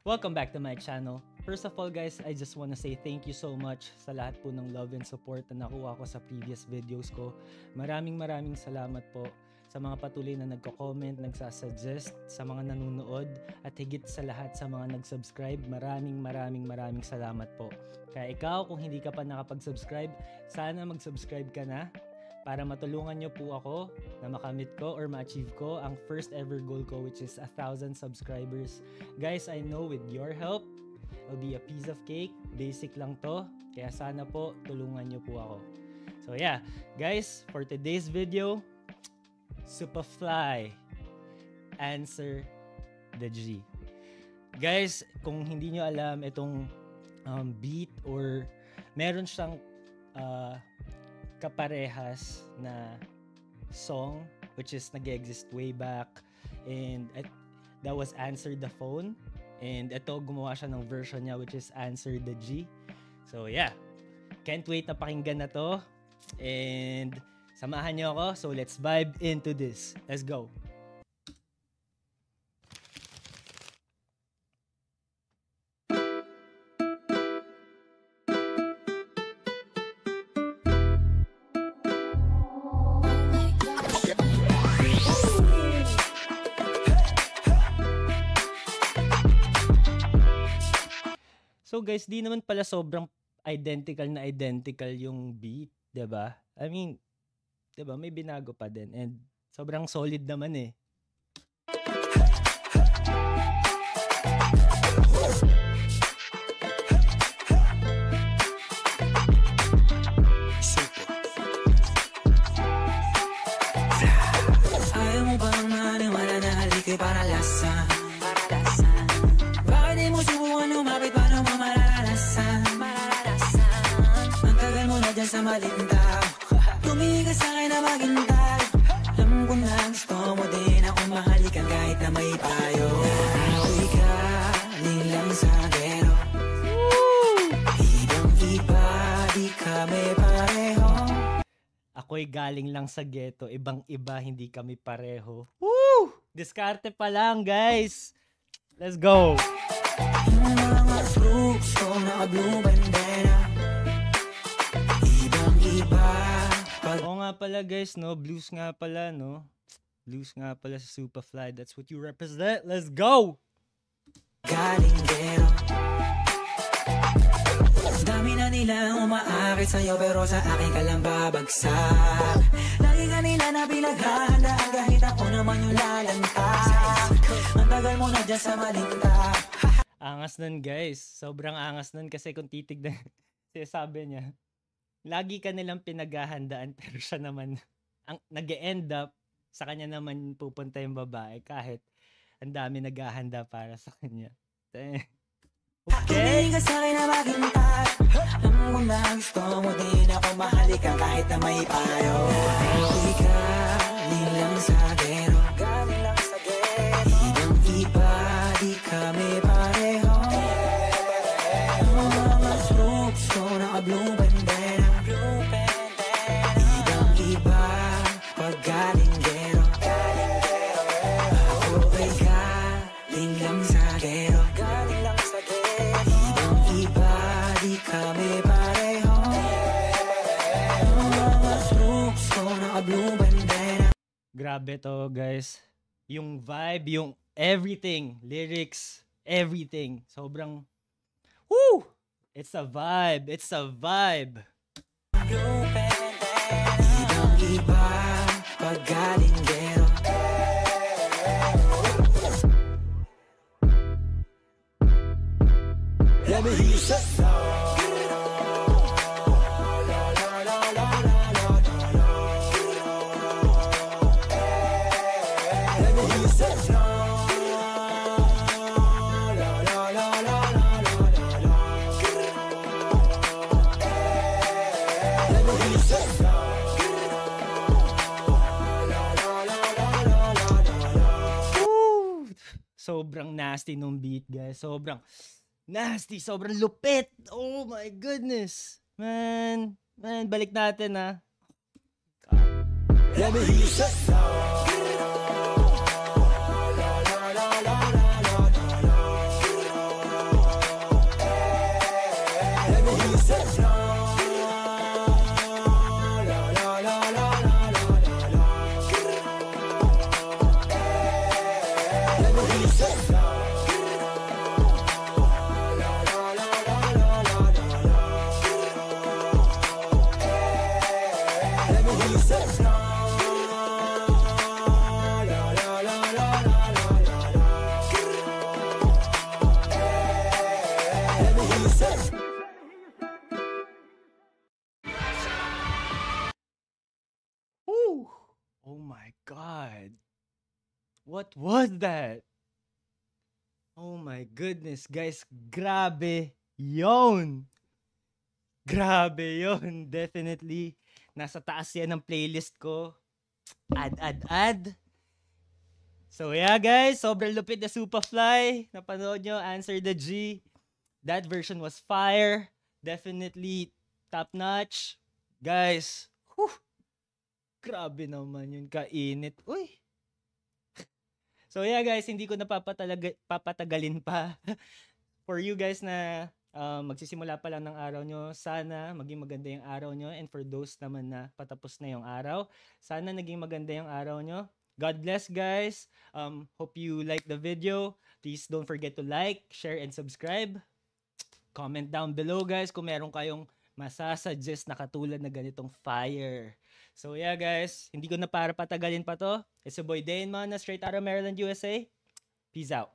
Welcome back to my channel. First of all guys, I just wanna say thank you so much sa lahat po ng love and support na nakuha ko sa previous videos ko. Maraming salamat po sa mga patuloy na nagko-comment, nagsasuggest, sa mga nanonood, at higit sa lahat sa mga nag-subscribe. Maraming salamat po. Kaya ikaw, kung hindi ka pa nakapag-subscribe, sana mag-subscribe ka na para matulungan nyo po ako na makamit ko or ma-achieve ko ang first ever goal ko, which is 1,000 subscribers. Guys, I know with your help, it'll be a piece of cake. Basic lang to. Kaya sana po, tulungan nyo po ako. So yeah, guys, for today's video, Superfly, Answer the G. Guys, kung hindi nyo alam itong beat or meron siyang kaparehas na song which is nag-exist way back, and that was Answer the Phone, and ito gumawa siya ng version niya which is Answer the G. So yeah, can't wait na pakinggan na to, and samahan niyo ako. So let's vibe into this. Let's go. So guys, di naman pala sobrang identical yung beat, 'di ba? I mean, 'di ba, may binago pa din, and sobrang solid naman eh. Ayaw mo bang maniwala na haliko'y para lasan? Bakit di mo subukan lumapit, paano mo mararanasan? Ang tagal mo na dyan sa malindaw, tumigil sa'kin na maghintay. Alam ko na gusto mo din ako mahalikan kahit na may payo. Ako'y galing lang sa gero, ibang-iba, di kami pareho. Ako'y galing lang sa ghetto, ibang-iba, hindi kami pareho. Woo! Diskarte pa lang, guys. Let's go. Yung mga fruits ko naka-blue bandera, ibang-iba. Oo nga pala guys, no? Blues nga pala, no? Blues nga pala sa Superfly. That's what you represent. Let's go! Galing gero, dami na nila umaakit sa'yo pero sa akin ka lang babagsak. Lagi ka nila na pinaghahandaan kahit ako naman yung lalantay. Ang tagal mo na dyan sa malinta. Angas nun guys. Sobrang angas nun kasi kung titignan, sabi niya, lagi ka nilang pinaghahandaan pero siya naman, ang nag-end up, sa kanya naman pupunta yung babae kahit ang dami naghahanda para sa kanya. Tumingin ka sa'kin na maghintay. Alam mo na gusto mo din ako mahalikan kahit na may payo. Ako'y galing lang sa gero, ibang-iba, di kami pareho. Yung mga troops ko naka-blue bandera, ibang-iba pag galing gero. Ako'y galing lang sa gero, ibang-iba, di kami pareho. Yung mga troops ko naka-blue bandera. Grabe to guys. Yung vibe, yung everything, lyrics, everything. Sobrang, woo! It's a vibe. It's a vibe. Ibang-iba pag galing gero. Let me hear you say sobrang nasty nung beat guys. Sobrang nasty, sobrang lupit. Oh my goodness. Man, balik natin ah. Let me hear you say me hear you say no. La la la la la la la la. Let me hear you say. Woo! Oh my God. What was that? Oh my goodness, guys. Grabe yon. Grabe yon. Definitely. Nasa taas yan ng playlist ko. Add. So yeah, guys. Sobrang lupit na Superfly. Napanood nyo, Answer the G. That version was fire. Definitely top notch. Guys, whew, grabe naman yun, kainit. Uy. So yeah guys, hindi ko na papatagalin pa. For you guys na magsisimula pa lang ng araw nyo, sana maging maganda yung araw nyo. And for those naman na patapos na yung araw, sana naging maganda yung araw nyo. God bless guys. Hope you like the video. Please don't forget to like, share, and subscribe. Comment down below guys kung meron kayong masasuggest na katulad na ganitong fire. So yeah guys, hindi ko na para patagalin pa to. It's your boy Dane Man, straight out of Maryland, USA. Peace out.